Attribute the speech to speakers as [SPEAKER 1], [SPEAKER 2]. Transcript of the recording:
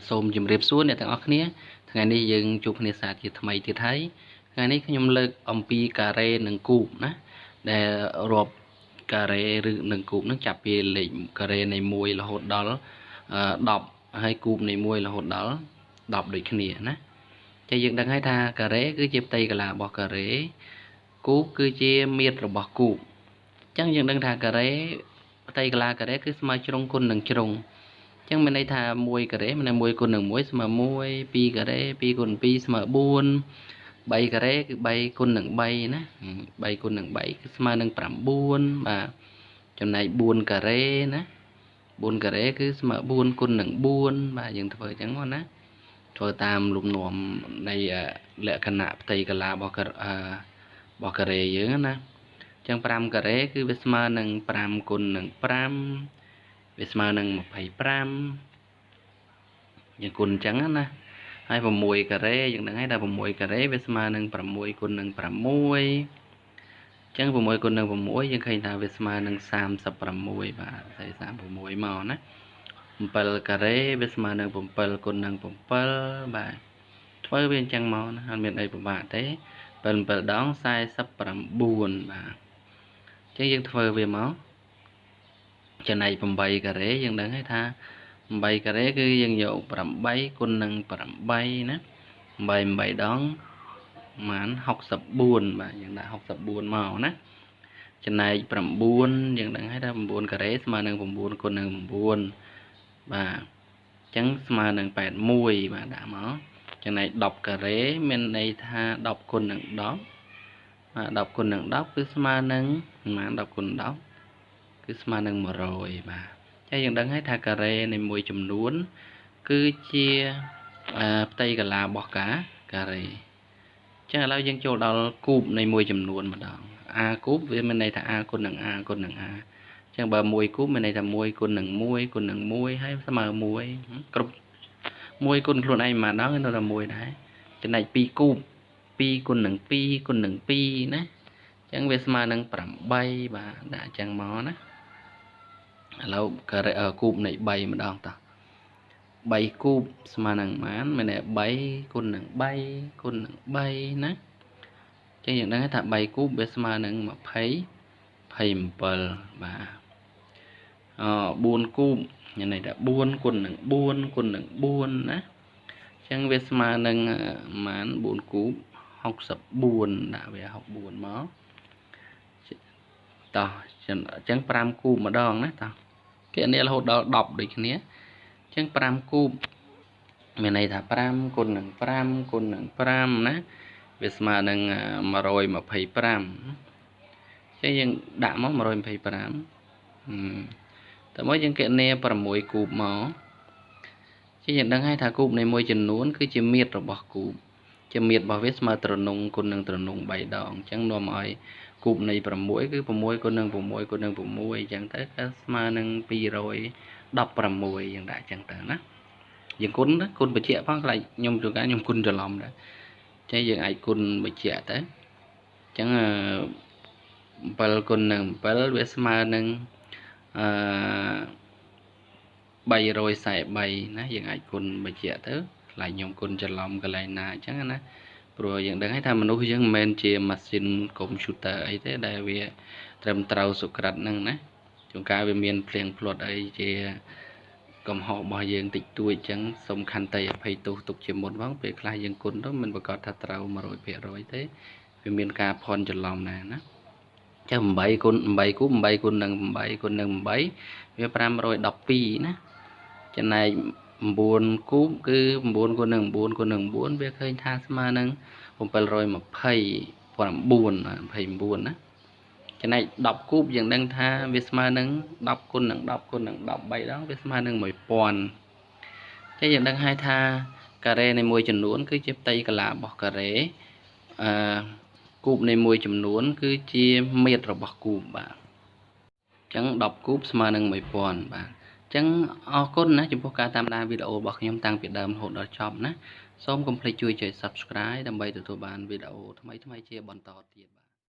[SPEAKER 1] សូមជម្រាបសួរអ្នកទាំងអស់គ្នាថ្ងៃនេះយើងជួបគ្នាសាជាថ្មីទៀតហើយថ្ងៃនេះខ្ញុំលើកអំពីការ៉េនិងគូបណាដែលរាប់ការ៉េឬនិងគូបនឹងចាប់ពីលេខការ៉េនៃ1រហូតដល់10ហើយគូបនៃ1រហូតដល់10ដូចគ្នាណាតែយើងដឹងហើយថាការ៉េគឺជាផ្ទៃកន្លះរបស់ការ៉េគូបគឺជាមាត្ររបស់គូបអញ្ចឹងយើងដឹងថាការ៉េផ្ទៃកន្លះការ៉េគឺស្មើជ្រុងគុណនឹងជ្រុងចឹងមានន័យថា1ការ៉េមាន1គុណនឹង1ស្មើ1 2ការ៉េ2គុណ2ស្មើ4 3ការ៉េគឺ3គុណនឹង3ណា3គុណនឹង3គឺស្មើនឹង9បាទចំណែក4ការ៉េណា4ការ៉េគឺស្មើ4គុណនឹង4បាទយើងធ្វើអញ្ចឹងណាធ្វើតាមលំនាំនៃលក្ខណៈផ្ទៃកន្លះរបស់ការ៉េយើងណាអញ្ចឹង5ការ៉េគឺវាស្មើនឹង5គុណនឹង5វាស្មើនឹង25យើងគុណអញ្ចឹងណាហើយ6ការ៉េយើងដឹងហើយថា6ការ៉េវាស្មើនឹង6គុណនឹង6អញ្ចឹង6គុណនឹង6យើងឃើញថាវាស្មើនឹង36បាទใส่36មកណា7ការ៉េវាស្មើនឹង7គុណនឹង7បាទធ្វើវាអញ្ចឹងមកណាអត់មានអីពិបាកទេ7 ដង49បាទអញ្ចឹងយើងធ្វើវាមកចំណែក8ការ៉េយើងដឹងហើយថា8ការ៉េគឺយើងយក8គុណនឹង8ណា8ដងប្រហែល64បាទយើងដាក់64មកណាចំណែក9យើងដឹងហើយថា9ការ៉េស្មើនឹង9គុណនឹង9បាទអញ្ចឹងស្មើនឹង81បាទដាក់មកចំណែក10ការ៉េមានន័យថា10គុណនឹង10បាទ10គុណនឹង10គឺស្មើនឹងប្រហែល10គុណ10គឺស្មើនឹង100បាទហើយយើងដឹងហើយថាការ៉េនៃមួយចំនួនគឺជាផ្ទៃកន្លះរបស់ការ៉េអញ្ចឹងឥឡូវយើងចូលដល់គូបនៃមួយចំនួនម្ដង a គូបវាមានន័យថា a គុណនឹង a គុណនឹង a អញ្ចឹងបើ1គូបមានន័យថា1គុណនឹង1គុណនឹង1ហើយស្មើ1គ្រប់1គុណខ្លួនឯងម្ដងនៅតែ1ដែរចំណែក2គូប2គុណនឹង2គុណនឹង2ណាអញ្ចឹងវាស្មើនឹង8បាទដាក់អញ្ចឹងមកណាឥឡូវការ៉េគូបនៃ3ម្ដងតោះ3គូបស្មើនឹងប៉ុន្មានមានន័យ3គុណនឹង3គុណនឹង3ណាអញ្ចឹងយើងដឹងថា3គូបវាស្មើនឹង27បាទ4គូបមានន័យថា4គុណនឹង4គុណនឹង4ណាអញ្ចឹងវាស្មើនឹងប៉ុន្មាន4គូប64ដាក់វា64មកតោះអញ្ចឹង5គូបម្ដងណាតោះគណនារហូតដល់10ដូចគ្នាអញ្ចឹង5គូបមានន័យថា5គុណនឹង5គុណនឹង5ណាវាស្មើនឹង125អញ្ចឹងយើងដាក់មក125តែមកយើងគណនា6គូបមកជាយើងដឹងហើយថាគូបនៃមួយចំនួនគឺជាមាត្ររបស់គូបជាមាត្ររបស់វាស្មើត្រនងគុណនឹងត្រនង3ដងអញ្ចឹងនាំឲ្យគូបនៃ6គឺ6គុណនឹង6គុណនឹង6អញ្ចឹងទៅគឺស្មើនឹង216យើងដាក់អញ្ចឹងទៅណាយើងគុណបញ្ជាក់ផងខ្លាចខ្ញុំជួនកាលខ្ញុំគុណច្រឡំដែរអញ្ចឹងយើងអាចគុណបញ្ជាក់ទៅអញ្ចឹង7គុណនឹង7វាស្មើនឹង343ណាយើងអាចគុណបញ្ជាក់ទៅខ្លាចខ្ញុំគុណច្រឡំកន្លែងណាអញ្ចឹងណាព្រោះយើងដឹងហើយថាមនុស្សយើងមិនមែនជាម៉ាស៊ីនកុំព្យូទ័រអីទេដែលវាត្រឹមត្រូវសុក្រិតហ្នឹងណាជួនកាលវាមានភ្លៀងភ្លាត់អីជាកំហុសរបស់យើងតិចតួចអញ្ចឹងសូមខន្តីអភ័យទោសទុកជាមុនផងពេលខ្លះយើងគុណទៅមិនប្រកាសថាត្រូវ 100% ទេវាមានការភ័ន្តច្រឡំដែរណាចឹង8គុណ8គូ8គុណនឹង8គុណនឹង8វា512ណាចំណែក9គូបគឺ9គុណនឹង9គុណនឹង4វាឃើញថាស្មើនឹង729ណាចំណែក10គូបយើងដឹងថាវាស្មើនឹង10គុណនឹង10គុណនឹង10 3ដងវាស្មើនឹង1000ចឹងយើងដឹងហើយថាការ៉េនៃមួយចំនួនគឺជាផ្ទៃកន្លះរបស់ការ៉េគូបនៃមួយចំនួនគឺជាមាត្ររបស់គូបបាទអញ្ចឹង10គូបស្មើនឹង1000បាទអញ្ចឹងអរគុណណាចំពោះការតាមដានវីដេអូរបស់ខ្ញុំតាំងពីដើមរហូតដល់ចប់ណាសូមកុំភ្លេចជួយចុច Subscribe ដើម្បីទទួលបានវីដេអូថ្មីៗជាបន្តទៀតបាទ